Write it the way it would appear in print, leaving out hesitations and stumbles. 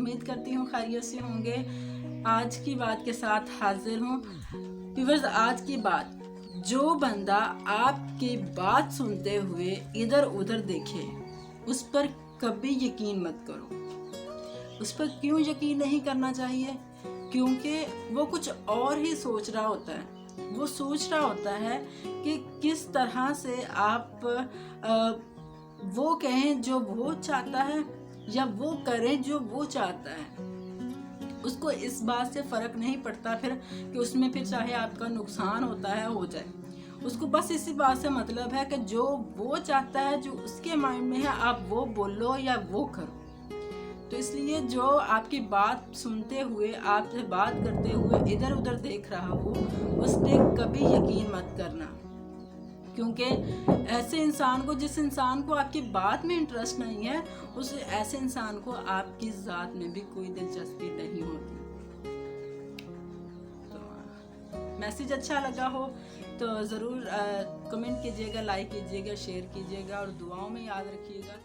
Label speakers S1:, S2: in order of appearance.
S1: उम्मीद करती हूँ खैरियत से होंगे। आज की बात के साथ हाजिर हूँ व्यूअर्स। आज की बात, जो बंदा आपकी बात सुनते हुए इधर उधर देखे उस पर कभी यकीन मत करो। उस पर क्यों यकीन नहीं करना चाहिए? क्योंकि वो कुछ और ही सोच रहा होता है। वो सोच रहा होता है कि किस तरह से आप वो कहें जो वो चाहता है या वो करें जो वो चाहता है। उसको इस बात से फर्क नहीं पड़ता फिर कि उसमें फिर चाहे आपका नुकसान होता है हो जाए। उसको बस इसी बात से मतलब है कि जो वो चाहता है, जो उसके माइंड में है, आप वो बोलो या वो करो। तो इसलिए जो आपकी बात सुनते हुए, आपसे बात करते हुए इधर उधर देख रहा हो, उस पर कभी यकीन मत करना। क्योंकि ऐसे इंसान को, जिस इंसान को आपकी बात में इंटरेस्ट नहीं है, उस ऐसे इंसान को आपकी ज़ात में भी कोई दिलचस्पी नहीं होती। तो मैसेज अच्छा लगा हो तो ज़रूर कमेंट कीजिएगा, लाइक कीजिएगा, शेयर कीजिएगा और दुआओं में याद रखिएगा।